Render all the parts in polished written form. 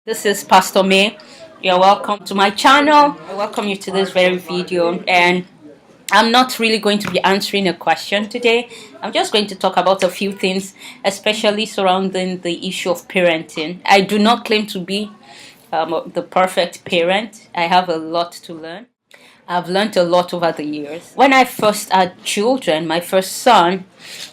This is Pastor May. You're welcome to my channel. I welcome you to this very video, and I'm not really going to be answering a question today. I'm just going to talk about a few things, especially surrounding the issue of parenting. I do not claim to be the perfect parent. I have a lot to learn. I've learned a lot over the years. When I first had children, my first son,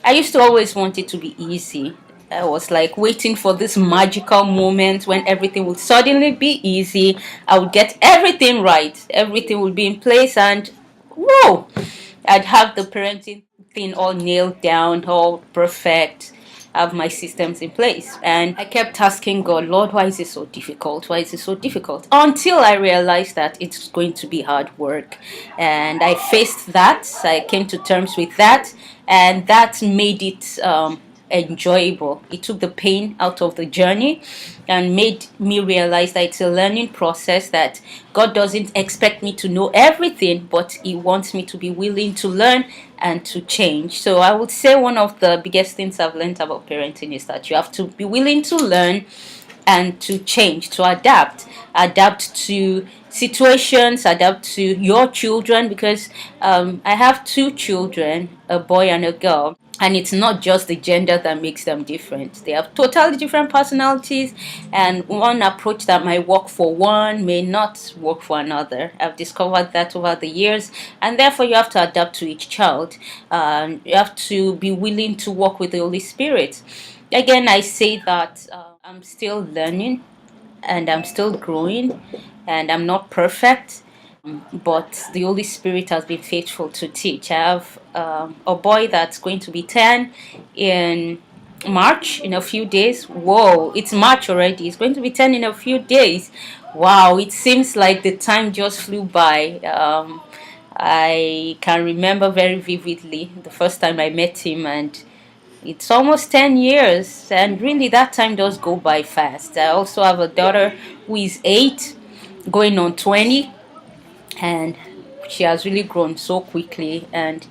I used to always want it to be easy. I was like waiting for this magical moment when everything would suddenly be easy. I would get everything right. Everything would be in place, and whoa, I'd have the parenting thing all nailed down, all perfect, have my systems in place. And I kept asking God, Lord, why is it so difficult? Why is it so difficult? Until I realized that it's going to be hard work. And I faced that. I came to terms with that. And that made it enjoyable. It took the pain out of the journey and made me realize that it's a learning process, that God doesn't expect me to know everything, but He wants me to be willing to learn and to change. So I would say one of the biggest things I've learned about parenting is that you have to be willing to learn and to change, to adapt to situations, adapt to your children, because I have two children, a boy and a girl. And it's not just the gender that makes them different. They have totally different personalities, and one approach that might work for one may not work for another. I've discovered that over the years, and therefore you have to adapt to each child. You have to be willing to work with the Holy Spirit. Again, I say that I'm still learning and I'm still growing, and I'm not perfect, but the Holy Spirit has been faithful to teach. I have a boy that's going to be 10 in March, in a few days. Whoa, it's March already. He's going to be 10 in a few days. Wow, it seems like the time just flew by. I can remember very vividly the first time I met him, and it's almost 10 years, and really that time does go by fast. I also have a daughter who is 8, going on 20, and she has really grown so quickly, and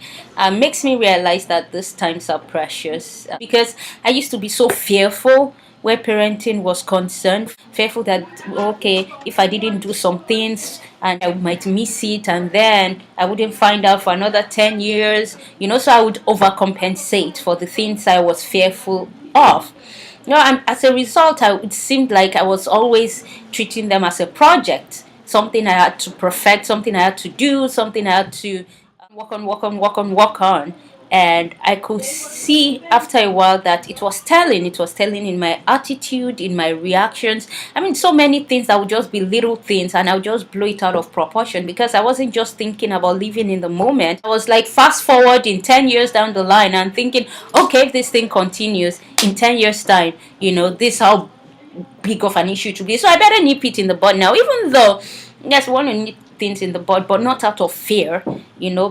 makes me realize that these times are precious, because I used to be so fearful where parenting was concerned, fearful that, okay, if I didn't do some things and I might miss it, and then I wouldn't find out for another 10 years, so I would overcompensate for the things I was fearful of. And as a result, it seemed like I was always treating them as a project, something I had to perfect, something I had to do, something I had to work on. And I could see after a while that it was telling in my attitude, in my reactions. I mean, so many things that would just be little things, and I would just blow it out of proportion, because I wasn't just thinking about living in the moment. I was like fast forward in 10 years down the line and thinking, okay, if this thing continues in 10 years time, this how big of an issue to be. So I better nip it in the bud now, even though, yes, we want to nip things in the bud, but not out of fear,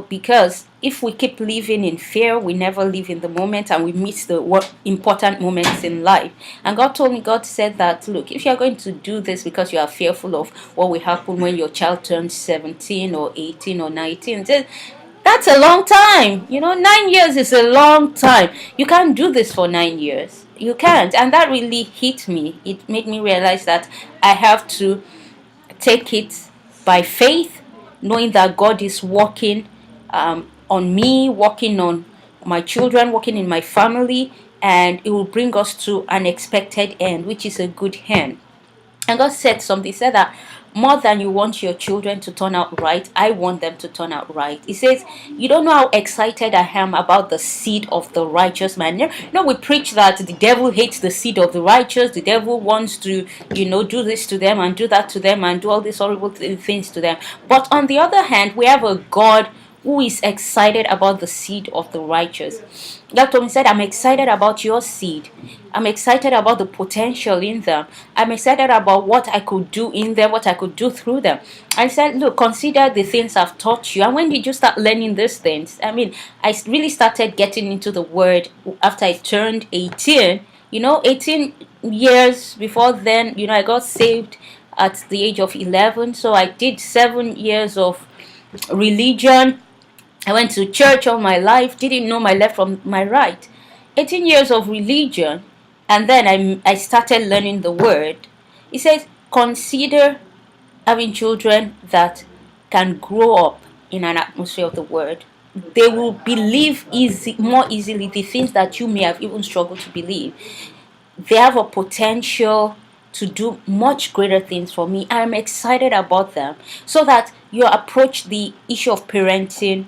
because if we keep living in fear, we never live in the moment, and we miss the important moments in life. And God said that, look, if you're going to do this because you are fearful of what will happen when your child turns 17 or 18 or 19, that's a long time. 9 years is a long time. You can't do this for 9 years. You can't. And that really hit me. It made me realize that I have to take it by faith, knowing that God is working on me, working on my children, working in my family, and it will bring us to an expected end, which is a good end. And God said something. He said that more than you want your children to turn out right, I want them to turn out right. He says, you don't know how excited I am about the seed of the righteous man. We preach that the devil hates the seed of the righteous. The devil wants to, do this to them and do that to them and do all these horrible things to them. But on the other hand, we have a God who is excited about the seed of the righteous. God told me, said, I'm excited about your seed. I'm excited about the potential in them. I'm excited about what I could do in them, what I could do through them. I said, look, consider the things I've taught you. And when did you start learning these things? I mean, I really started getting into the word after I turned 18. 18 years before then, I got saved at the age of 11. So I did 7 years of religion. I went to church all my life, didn't know my left from my right. 18 years of religion, and then I started learning the word. He says, consider having children that can grow up in an atmosphere of the word. They will believe more easily the things that you may have even struggled to believe. They have a potential to do much greater things for me. I'm excited about them, so that you approach the issue of parenting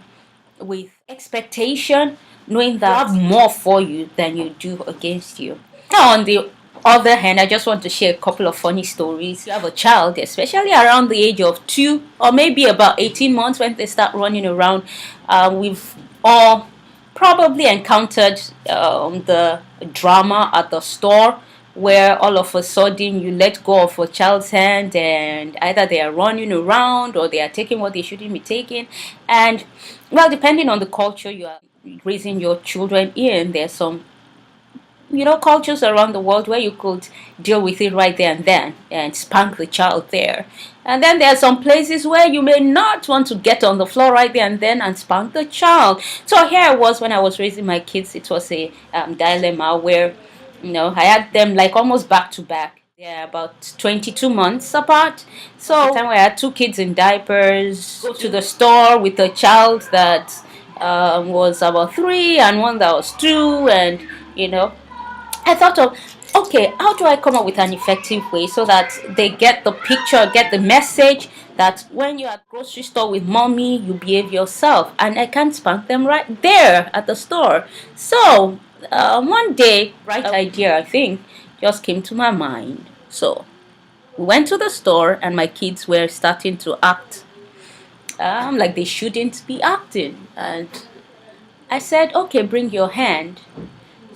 with expectation, knowing that I have more for you than you do against you. Now, on the other hand, I just want to share a couple of funny stories. You have a child, especially around the age of 2 or maybe about 18 months when they start running around. We've all probably encountered the drama at the store, where all of a sudden you let go of a child's hand and either they are running around or they are taking what they shouldn't be taking. And well, depending on the culture you are raising your children in, there's some cultures around the world where you could deal with it right there and then and spank the child there. And then there are some places where you may not want to get on the floor right there and then and spank the child. So here I was when I was raising my kids. It was a dilemma where I had them like almost back to back. They're about 22 months apart. So the time I had 2 kids in diapers, go to the store with a child that was about 3 and one that was 2, and I thought of, okay, how do I come up with an effective way so that they get the picture, get the message that when you're at grocery store with mommy, you behave yourself, and I can spank them right there at the store. So one day, bright idea I think just came to my mind. So we went to the store, and my kids were starting to act like they shouldn't be acting, and I said, okay, bring your hand.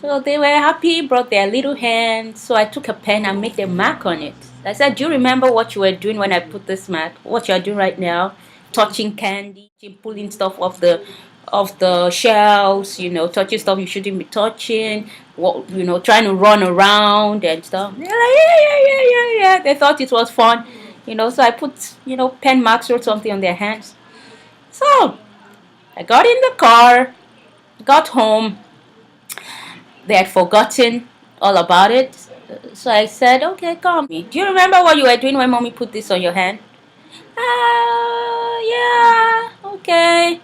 So they were happy, brought their little hand. So I took a pen and made a mark on it. I said, do you remember what you were doing when I put this mark? What you are doing right now? Touching candy, pulling stuff off the shelves, touching stuff you shouldn't be touching, trying to run around and stuff. They're like, yeah. They thought it was fun, so I put, pen marks or something on their hands. So I got in the car, got home. They had forgotten all about it. So I said, okay, come. Do you remember what you were doing when mommy put this on your hand? Yeah, okay.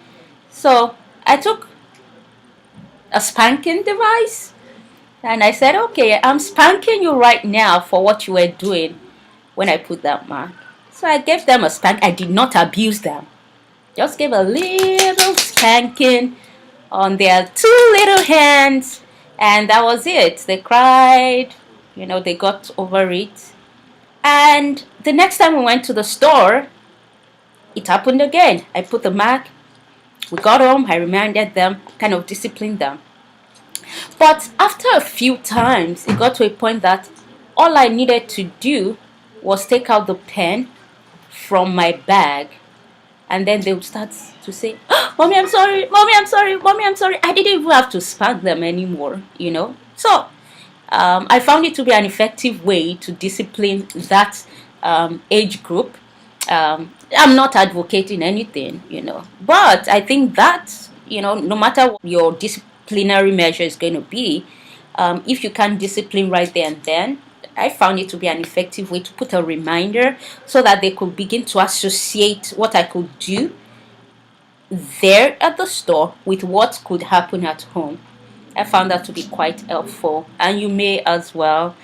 So I took a spanking device and I said, okay, I'm spanking you right now for what you were doing when I put that mark. So I gave them a spank. I did not abuse them. Just gave a little spanking on their 2 little hands. And that was it. They cried, they got over it. And the next time we went to the store, it happened again. I put the mark. We got home. I reminded them, kind of disciplined them. But after a few times, it got to a point that all I needed to do was take out the pen from my bag. And then they would start to say, oh, Mommy, I'm sorry. Mommy, I'm sorry. Mommy, I'm sorry. I didn't even have to spank them anymore, So I found it to be an effective way to discipline that age group. I'm not advocating anything, But I think that, no matter what your disciplinary measure is going to be, if you can discipline right there and then, I found it to be an effective way to put a reminder so that they could begin to associate what I could do there at the store with what could happen at home. I found that to be quite helpful, and you may as well.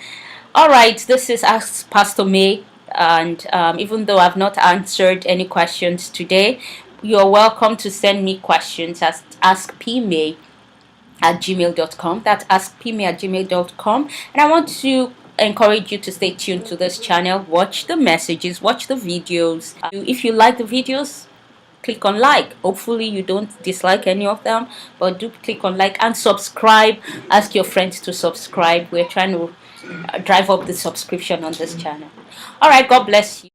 All right, this is Ask Pastor May, and even though I've not answered any questions today, you're welcome to send me questions at askpmay@gmail.com. That's askpmay@gmail.com, and I want to encourage you to stay tuned to this channel. Watch the messages, watch the videos. If you like the videos, click on like. Hopefully you don't dislike any of them, but do click on like and subscribe. Ask your friends to subscribe. We're trying to drive up the subscription on this channel. All right, God bless you.